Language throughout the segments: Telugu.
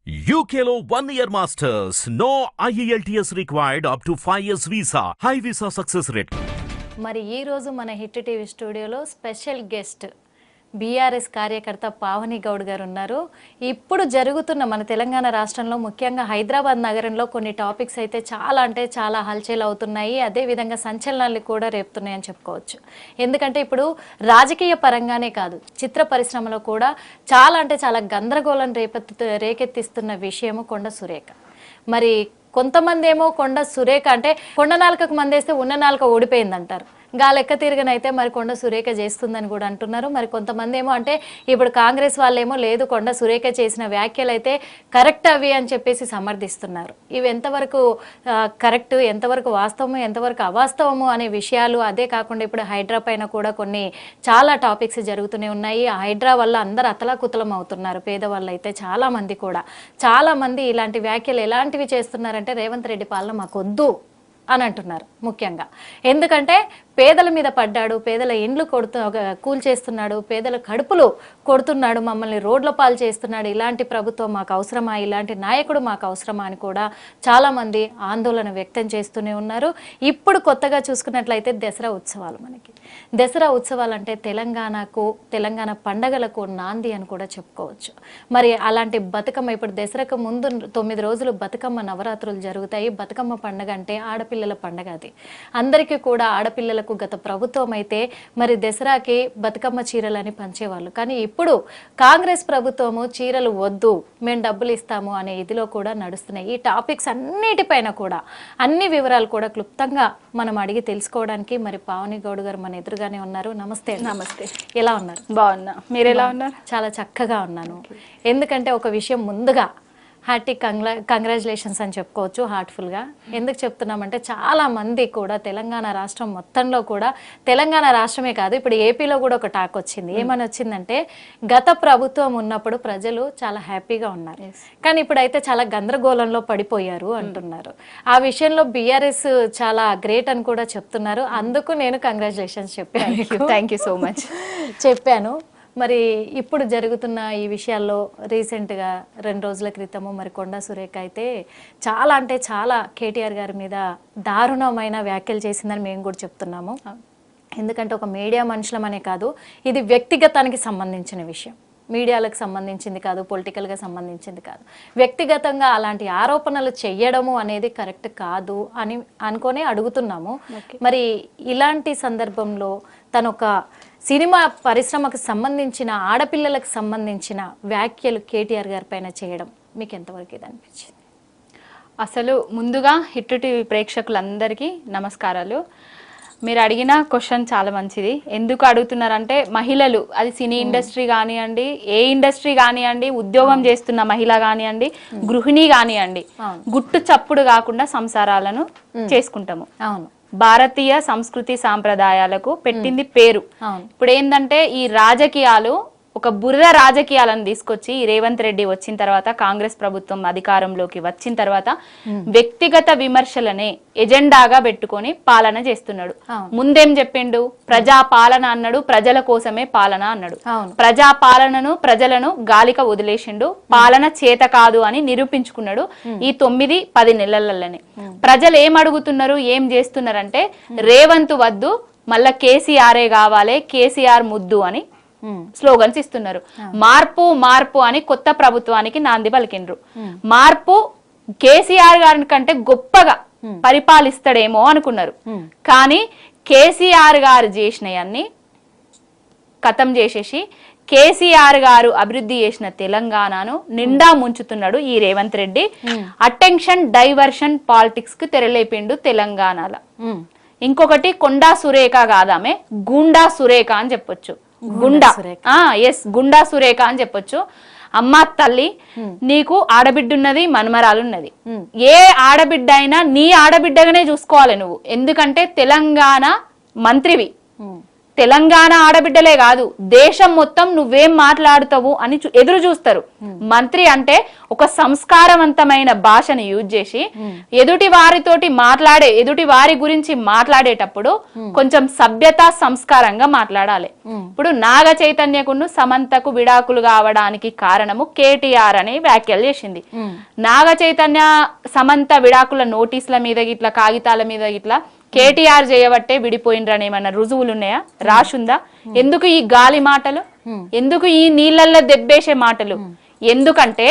UKలో 1 year masters. No IELTS required up to 5 years visa. High visa success rate. మరి ఈ రోజు మన హిట్ టీవీ స్టూడియోలో స్పెషల్ గెస్ట్ బీఆర్ఎస్ కార్యకర్త పావని గౌడ్ గారు ఉన్నారు. ఇప్పుడు జరుగుతున్న మన తెలంగాణ రాష్ట్రంలో ముఖ్యంగా హైదరాబాద్ నగరంలో కొన్ని టాపిక్స్ అయితే చాలా హల్చల్ అవుతున్నాయి. అదేవిధంగా సంచలనాలు కూడా రేపుతున్నాయని చెప్పుకోవచ్చు. ఎందుకంటే ఇప్పుడు రాజకీయ పరంగానే కాదు, చిత్ర పరిశ్రమలో కూడా చాలా గందరగోళం రేకెత్తిస్తున్న విషయము కొండ సురేఖ. మరి కొంతమంది ఏమో కొండ సురేఖ అంటే కొండ నాలుకకు మందేస్తే ఉన్న నాలుక ఓడిపోయిందంటారు. గా లెక్క తిరగనైతే మరి కొండ సురేఖ చేస్తుందని కూడా అంటున్నారు. మరి కొంతమంది ఏమో అంటే ఇప్పుడు కాంగ్రెస్ వాళ్ళేమో లేదు, కొండ సురేఖ చేసిన వ్యాఖ్యలు అయితే కరెక్ట్ అవి అని చెప్పేసి సమర్థిస్తున్నారు. ఇవి ఎంతవరకు కరెక్ట్, ఎంతవరకు వాస్తవము, ఎంతవరకు అవాస్తవము అనే విషయాలు. అదే కాకుండా ఇప్పుడు హైడ్రా పైన కూడా కొన్ని చాలా టాపిక్స్ జరుగుతూనే ఉన్నాయి. ఆ హైడ్రా వల్ల అందరూ అతలాకుతలం అవుతున్నారు. పేదవాళ్ళు అయితే చాలా మంది ఇలాంటి వ్యాఖ్యలు ఎలాంటివి చేస్తున్నారంటే రేవంత్ రెడ్డి పాలన మాకొద్దు అని అంటున్నారు. ముఖ్యంగా ఎందుకంటే పేదల మీద పడ్డాడు, పేదల ఇండ్లు కూల్చేస్తున్నాడు, పేదల కడుపులు కొడుతున్నాడు, మమ్మల్ని రోడ్ల పాలు చేస్తున్నాడు. ఇలాంటి ప్రభుత్వం మాకు అవసరమా, ఇలాంటి నాయకుడు మాకు అవసరమా అని కూడా చాలామంది ఆందోళన వ్యక్తం చేస్తూనే ఉన్నారు. ఇప్పుడు కొత్తగా చూసుకున్నట్లయితే దసరా ఉత్సవాలు. మనకి దసరా ఉత్సవాలు అంటే తెలంగాణ పండగలకు నాంది అని కూడా చెప్పుకోవచ్చు. మరి అలాంటి బతుకమ్మ ఇప్పుడు దసరాకు ముందు 9 రోజులు బతుకమ్మ నవరాత్రులు జరుగుతాయి. బతుకమ్మ పండగ అంటే ఆడపిల్లల పండగ. అది అందరికీ కూడా ఆడపిల్లలకు గత ప్రభుత్వం అయితే మరి దసరాకి బతుకమ్మ చీరలని పంచేవాళ్ళు. కానీ ఇప్పుడు కాంగ్రెస్ ప్రభుత్వము చీరలు వద్దు, మేము డబ్బులు ఇస్తాము అనే ఇదిలో కూడా నడుస్తున్నాయి. ఈ టాపిక్స్ అన్నిటిపైన కూడా అన్ని వివరాలు కూడా క్లుప్తంగా మనం అడిగి తెలుసుకోవడానికి మరి పావని గౌడ్ గారు మన ఎదురుగానే ఉన్నారు. నమస్తే. నమస్తే. ఎలా ఉన్నారు? బాగున్నా, మీరు ఎలా ఉన్నారు? చాలా చక్కగా ఉన్నాను. ఎందుకంటే ఒక విషయం ముందుగా హార్టీ కంగ్రాచులేషన్స్ అని చెప్పుకోవచ్చు హార్ట్ఫుల్గా. ఎందుకు చెప్తున్నామంటే చాలా మంది కూడా తెలంగాణ రాష్ట్రం మొత్తంలో కూడా, తెలంగాణ రాష్ట్రమే కాదు ఇప్పుడు ఏపీలో కూడా ఒక టాక్ వచ్చింది. ఏమని వచ్చిందంటే గత ప్రభుత్వం ఉన్నప్పుడు ప్రజలు చాలా హ్యాపీగా ఉన్నారు, కానీ ఇప్పుడైతే చాలా గందరగోళంలో పడిపోయారు అంటున్నారు. ఆ విషయంలో బీఆర్ఎస్ చాలా గ్రేట్ అని కూడా చెప్తున్నారు. అందుకు నేను కంగ్రాచులేషన్స్ చెప్పాను. థ్యాంక్ యూ సో మచ్ చెప్పాను. మరి ఇప్పుడు జరుగుతున్న ఈ విషయాల్లో రీసెంట్గా 2 రోజుల క్రితము మరి కొండా సురేఖ అయితే చాలా కేటీఆర్ గారి మీద దారుణమైన వ్యాఖ్యలు చేసిందని మేము కూడా చెప్తున్నాము. ఎందుకంటే ఒక మీడియా మనుషులమనే కాదు, ఇది వ్యక్తిగతానికి సంబంధించిన విషయం, మీడియాలకు సంబంధించింది కాదు, పొలిటికల్గా సంబంధించింది కాదు. వ్యక్తిగతంగా అలాంటి ఆరోపణలు చెయ్యడము అనేది కరెక్ట్ కాదు అని అనుకొని అడుగుతున్నాము. మరి ఇలాంటి సందర్భంలో తను ఒక సినిమా పరిశ్రమకు సంబంధించిన ఆడపిల్లలకు సంబంధించిన వ్యాఖ్యలు కేటీఆర్ గారి పైన చేయడం మీకు ఎంతవరకు ఇది అనిపించింది? అసలు ముందుగా హిట్ టీవీ ప్రేక్షకులందరికీ నమస్కారాలు. మీరు అడిగిన క్వశ్చన్ చాలా మంచిది. ఎందుకు అడుగుతున్నారంటే మహిళలు, అది సినీ ఇండస్ట్రీ కానివ్వండి, ఏ ఇండస్ట్రీ కానివ్వండి, ఉద్యోగం చేస్తున్న మహిళ కానివ్వండి, గృహిణి కానివ్వండి, గుట్టు చప్పుడు కాకుండా సంసారాలను చేసుకుంటాము. అవును, భారతీయ సంస్కృతి సాంప్రదాయాలకు పెట్టింది పేరు. ఇప్పుడు ఏంటంటే ఈ రాజకీయాలు, ఒక బురద రాజకీయాలను తీసుకొచ్చి రేవంత్ రెడ్డి వచ్చిన తర్వాత, కాంగ్రెస్ ప్రభుత్వం అధికారంలోకి వచ్చిన తర్వాత వ్యక్తిగత విమర్శలనే ఎజెండాగా పెట్టుకొని పాలన చేస్తున్నాడు. ముందేం చెప్పిండు? ప్రజా పాలన అన్నాడు, ప్రజల కోసమే పాలన అన్నాడు. ప్రజా పాలనను, ప్రజలను గాలిక వదిలేసిండు, పాలన చేత కాదు అని నిరూపించుకున్నాడు ఈ 9-10 నెలలలోనే. ప్రజలు ఏం అడుగుతున్నారు, ఏం చేస్తున్నారంటే రేవంత్ వద్దు, మళ్ళా కేసీఆరే కావాలి, కేసీఆర్ ముద్దు అని స్లోగన్స్ ఇస్తున్నారు. మార్పు అని కొత్త ప్రభుత్వానికి నాంది పలికిండ్రు. మార్పు కేసీఆర్ గారి కంటే గొప్పగా పరిపాలిస్తాడేమో అనుకున్నారు. కానీ కేసీఆర్ గారు చేసినవన్నీ ఖతం చేసేసి కేసీఆర్ గారు అభివృద్ధి చేసిన తెలంగాణను నిండా ముంచుతున్నాడు ఈ Revanth Reddy. Attention diversion politics కు తెరలేపిండు తెలంగాణలో. ఇంకొకటి కొండా సురేఖ కాదామే, గుండా సురేఖ అని చెప్పొచ్చు. గుండా సురేఖ అని చెప్పొచ్చు. అమ్మ తల్లి, నీకు ఆడబిడ్డ ఉన్నది, మనమరాలు ఉన్నది. ఏ ఆడబిడ్డ అయినా నీ ఆడబిడ్డగానే చూసుకోవాలి నువ్వు. ఎందుకంటే తెలంగాణ మంత్రివి, తెలంగాణ ఆడబిడ్డలే కాదు దేశం మొత్తం నువ్వేం మాట్లాడుతావు అని ఎదురు చూస్తారు. మంత్రి అంటే ఒక సంస్కారవంతమైన భాషను యూజ్ చేసి ఎదుటి వారి గురించి మాట్లాడేటప్పుడు కొంచెం సభ్యత సంస్కారంగా మాట్లాడాలి. ఇప్పుడు నాగ చైతన్యకును సమంతకు విడాకులు కావడానికి కారణము కేటీఆర్ అని వ్యాఖ్యలు చేసింది. నాగ చైతన్య సమంత విడాకుల నోటీసుల మీద గిట్లా కాగితాల మీద గిట్లా కేటీఆర్ చేయబట్టే విడిపోయినరని ఏమన్నా రుజువులు ఉన్నాయా? రాసుందా? ఎందుకు ఈ గాలి మాటలు? ఎందుకు ఈ నీళ్ళల్లో దెబ్బేసే మాటలు? ఎందుకంటే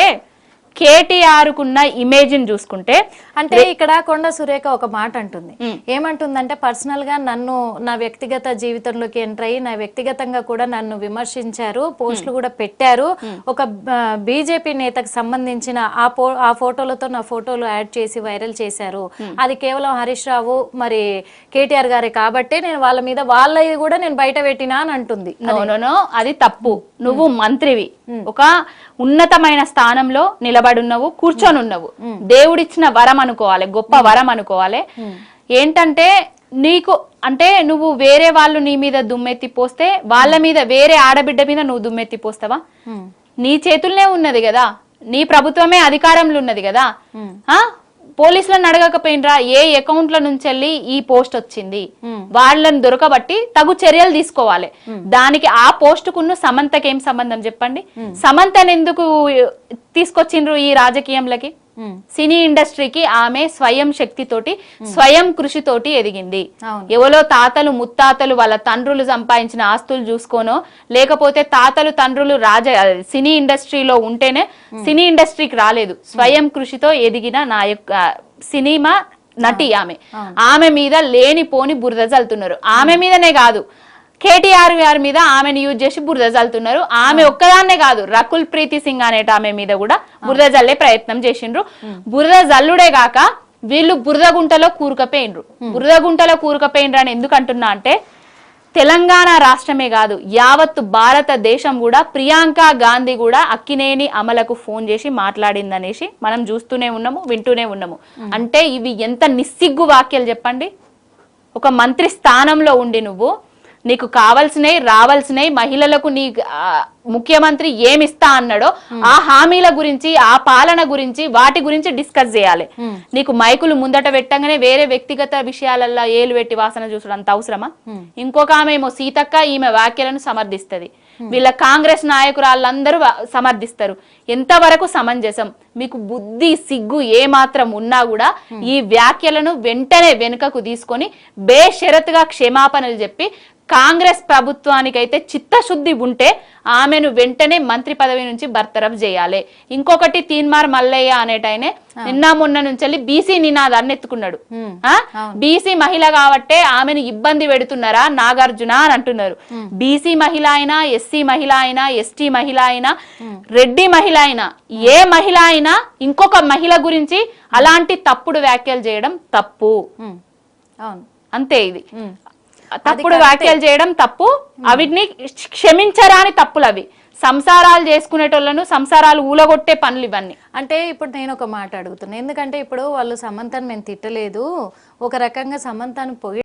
కేటీఆర్ కున్న ఇమేజ్ ని చూసుకుంటే అంటే ఇక్కడ కొండ సురేఖ ఒక మాట అంటుంది. ఏమంటుందంటే పర్సనల్ గా నన్ను నా వ్యక్తిగత జీవితంలోకి ఎంటర్ అయ్యి నా వ్యక్తిగతంగా కూడా నన్ను విమర్శించారు, పోస్టులు కూడా పెట్టారు. ఒక బీజేపీ నేతకు సంబంధించిన ఆ ఫోటోలతో నా ఫోటోలు యాడ్ చేసి వైరల్ చేశారు. అది కేవలం హరీష్ రావు మరి కేటీఆర్ గారే కాబట్టి నేను వాళ్ళ మీద వాళ్ళది కూడా నేను బయట పెట్టినా అని అంటుంది. నో అది తప్పు. నువ్వు మంత్రివి, ఒక ఉన్నతమైన స్థానంలో నిలబడున్నావు, కూర్చొని ఉన్నావు. దేవుడిచ్చిన వరం అనుకోవాలి, గొప్ప వరం అనుకోవాలి. ఏంటంటే నీకు అంటే నువ్వు వేరే వాళ్ళు నీ మీద దుమ్మెత్తి పోస్తే వాళ్ళ మీద, వేరే ఆడబిడ్డ మీద నువ్వు దుమ్మెత్తి పోస్తావా? నీ చేతుల్నే ఉన్నది కదా, నీ ప్రభుత్వమే అధికారంలో ఉన్నది కదా. పోలీసులను అడగకపోయినరా ఏ అకౌంట్ల నుంచి వెళ్ళి ఈ పోస్ట్ వచ్చింది, వాళ్ళని దొరకబట్టి తగు చర్యలు తీసుకోవాలి. దానికి ఆ పోస్టుకున్న సమంతకి ఏం సంబంధం చెప్పండి? సమంతను ఎందుకు తీసుకొచ్చిండ్రు ఈ రాజకీయంలోకి? సినీ ఇండస్ట్రీకి ఆమె స్వయం శక్తితోటి, స్వయం కృషితోటి ఎదిగింది. ఎవరో తాతలు ముత్తాతలు వాళ్ళ తండ్రులు సంపాదించిన ఆస్తులు చూసుకోనో, లేకపోతే తాతలు తండ్రులు సినీ ఇండస్ట్రీలో ఉంటేనే సినీ ఇండస్ట్రీకి రాలేదు. స్వయం కృషితో ఎదిగిన నా యొక్క సినిమా నటి ఆమె మీద లేనిపోని బురద చల్లుతున్నారు. ఆమె మీదనే కాదు, కేటీఆర్ గారి మీద ఆమెను యూజ్ చేసి బురద చల్లుతున్నారు. ఆమె ఒక్కదాన్నే కాదు, రకుల్ ప్రీతి సింగ్ అనేట ఆమె మీద కూడా బురద జల్లే ప్రయత్నం చేసిండ్రు. బురద జల్లుడే గాక వీళ్ళు బురద గుంటలో కూరుకపోయిండ్రు అని ఎందుకు అంటున్నా అంటే, తెలంగాణ రాష్ట్రమే కాదు యావత్తు భారతదేశం కూడా ప్రియాంక గాంధీ కూడా అక్కినేని అమలకు ఫోన్ చేసి మాట్లాడిందనేసి మనం చూస్తూనే ఉన్నాము, వింటూనే ఉన్నాము. అంటే ఇవి ఎంత నిస్సిగ్గు వాక్యాలు చెప్పండి. ఒక మంత్రి స్థానంలో ఉండి నీకు కావాల్సినవి రావాల్సినవి మహిళలకు నీ ముఖ్యమంత్రి ఏమిస్తా అన్నాడో ఆ హామీల గురించి, ఆ పాలన గురించి, వాటి గురించి డిస్కస్ చేయాలి. నీకు మైకులు ముందట పెట్టగానే వేరే వ్యక్తిగత విషయాలలో ఏలు పెట్టి వాసన చూసడం అంత అవసరమా? ఇంకొక ఆమె ఏమో సీతక్క, ఈమె వ్యాఖ్యలను సమర్థిస్తుంది. వీళ్ళ కాంగ్రెస్ నాయకురాళ్ళందరూ సమర్థిస్తారు. ఎంతవరకు సమంజసం? మీకు బుద్ధి సిగ్గు ఏ మాత్రం ఉన్నా కూడా ఈ వ్యాఖ్యలను వెంటనే వెనుకకు తీసుకొని బేషరతుగా క్షమాపణలు చెప్పి, కాంగ్రెస్ ప్రభుత్వానికైతే చిత్తశుద్ధి ఉంటే ఆమెను వెంటనే మంత్రి పదవి నుంచి బర్తరఫ్ చేయాలి. ఇంకొకటి తీన్మార్ మల్లయ్య అనేటైనే నిన్న మొన్న నుంచి బీసీ నినాదాన్ని ఎత్తుకున్నాడు. బీసీ మహిళ కాబట్టే ఆమెను ఇబ్బంది పెడుతున్నారా నాగార్జున అని అంటున్నారు. బీసీ మహిళ అయినా, ఎస్సీ మహిళ అయినా, ఎస్టీ మహిళ అయినా, రెడ్డి మహిళ అయినా, ఏ మహిళ అయినా ఇంకొక మహిళ గురించి అలాంటి తప్పుడు వ్యాఖ్యలు చేయడం తప్పు. అంతే, ఇది తప్పుడు వ్యాఖ్యలు చేయడం తప్పు. అవిటిని క్షమించరాని తప్పులు అవి. సంసారాలు చేసుకునేటోళ్ళను సంసారాలు ఊలగొట్టే పనులు ఇవన్నీ. అంటే ఇప్పుడు నేను ఒక మాట అడుగుతున్నా, ఎందుకంటే ఇప్పుడు వాళ్ళు సమంతను మేము తిట్టలేదు, ఒక రకంగా సమంతను పొగి